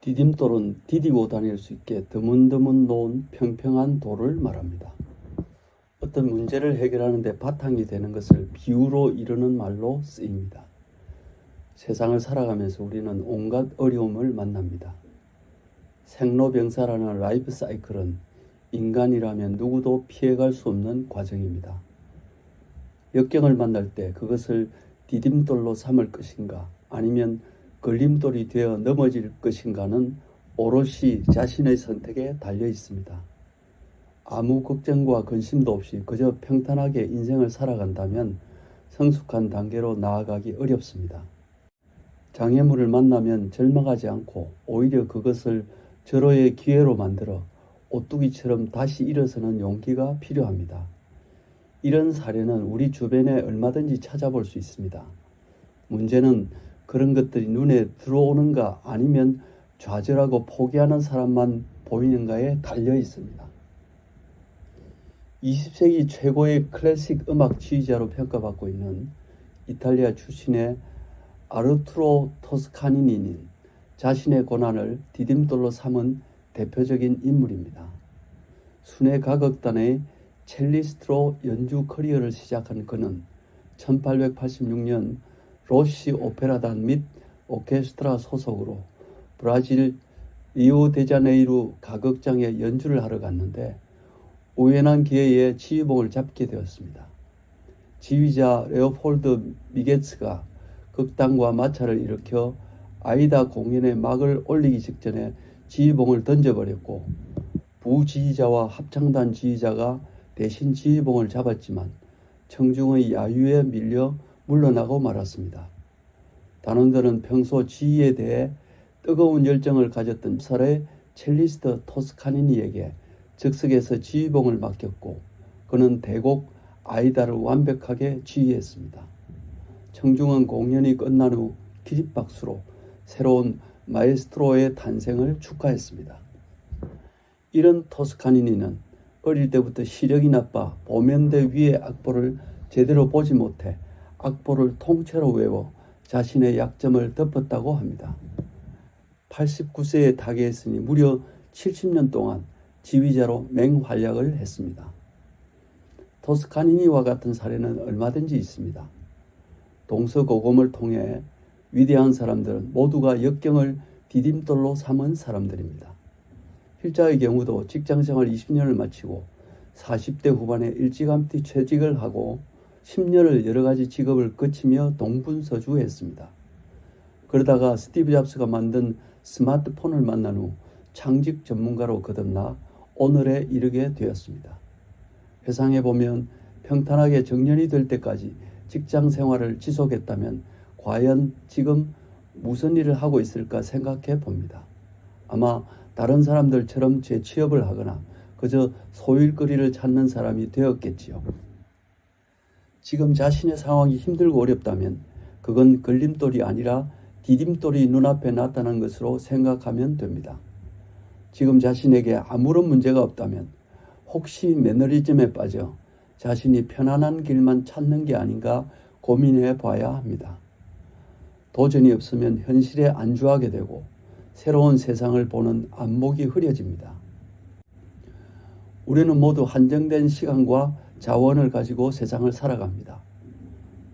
디딤돌은 디디고 다닐 수 있게 드문드문 놓은 평평한 돌을 말합니다. 어떤 문제를 해결하는 데 바탕이 되는 것을 비유로 이루는 말로 쓰입니다. 세상을 살아가면서 우리는 온갖 어려움을 만납니다. 생로병사라는 라이프 사이클은 인간이라면 누구도 피해갈 수 없는 과정입니다. 역경을 만날 때 그것을 디딤돌로 삼을 것인가 아니면 걸림돌이 되어 넘어질 것인가는 오롯이 자신의 선택에 달려 있습니다. 아무 걱정과 근심도 없이 그저 평탄하게 인생을 살아간다면 성숙한 단계로 나아가기 어렵습니다. 장애물을 만나면 절망하지 않고 오히려 그것을 절호의 기회로 만들어 오뚜기처럼 다시 일어서는 용기가 필요합니다. 이런 사례는 우리 주변에 얼마든지 찾아볼 수 있습니다. 문제는 그런 것들이 눈에 들어오는가 아니면 좌절하고 포기하는 사람만 보이는가에 달려 있습니다. 20세기 최고의 클래식 음악 지휘자로 평가받고 있는 이탈리아 출신의 아르투로 토스카니니는 자신의 고난을 디딤돌로 삼은 대표적인 인물입니다. 순회 가곡단의 첼리스트로 연주 커리어를 시작한 그는 1886년 로시 오페라단 및 오케스트라 소속으로 브라질 리오데자네이루 가곡장에 연주를 하러 갔는데 우연한 기회에 지휘봉을 잡게 되었습니다. 지휘자 레오폴드 미게츠가 극단과 마찰을 일으켜 아이다 공연의 막을 올리기 직전에 지휘봉을 던져버렸고 부지휘자와 합창단 지휘자가 대신 지휘봉을 잡았지만 청중의 야유에 밀려 물러나고 말았습니다. 단원들은 평소 지휘에 대해 뜨거운 열정을 가졌던 살의 첼리스트 토스카니니에게 즉석에서 지휘봉을 맡겼고 그는 대곡 아이다를 완벽하게 지휘했습니다. 청중은 공연이 끝난 후 기립박수로 새로운 마에스트로의 탄생을 축하했습니다. 이런 토스카니니는 어릴 때부터 시력이 나빠 보면대 위의 악보를 제대로 보지 못해 악보를 통째로 외워 자신의 약점을 덮었다고 합니다. 89세에 타계했으니 무려 70년 동안 지휘자로 맹활약을 했습니다. 토스카니니와 같은 사례는 얼마든지 있습니다. 동서고금을 통해 위대한 사람들은 모두가 역경을 디딤돌로 삼은 사람들입니다. 필자의 경우도 직장생활 20년을 마치고 40대 후반에 일찌감치 퇴직을 하고 10년을 여러 가지 직업을 거치며 동분서주했습니다. 그러다가 스티브 잡스가 만든 스마트폰을 만난 후 창직 전문가로 거듭나 오늘에 이르게 되었습니다. 회상해 보면 평탄하게 정년이 될 때까지 직장 생활을 지속했다면 과연 지금 무슨 일을 하고 있을까 생각해 봅니다. 아마 다른 사람들처럼 재취업을 하거나 그저 소일거리를 찾는 사람이 되었겠지요. 지금 자신의 상황이 힘들고 어렵다면 그건 걸림돌이 아니라 디딤돌이 눈앞에 나타난 것으로 생각하면 됩니다. 지금 자신에게 아무런 문제가 없다면 혹시 매너리즘에 빠져 자신이 편안한 길만 찾는 게 아닌가 고민해 봐야 합니다. 도전이 없으면 현실에 안주하게 되고 새로운 세상을 보는 안목이 흐려집니다. 우리는 모두 한정된 시간과 자원을 가지고 세상을 살아갑니다.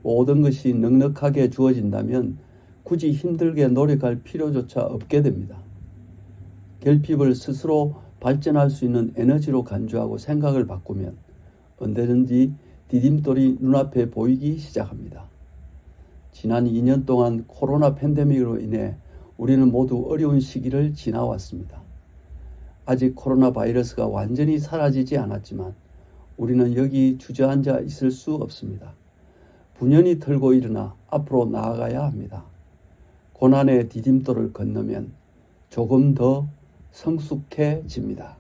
모든 것이 넉넉하게 주어진다면 굳이 힘들게 노력할 필요조차 없게 됩니다. 결핍을 스스로 발전할 수 있는 에너지로 간주하고 생각을 바꾸면 언제든지 디딤돌이 눈앞에 보이기 시작합니다. 지난 2년 동안 코로나 팬데믹으로 인해 우리는 모두 어려운 시기를 지나왔습니다. 아직 코로나 바이러스가 완전히 사라지지 않았지만 우리는 여기 주저앉아 있을 수 없습니다. 분연히 털고 일어나 앞으로 나아가야 합니다. 고난의 디딤돌을 건너면 조금 더 성숙해집니다.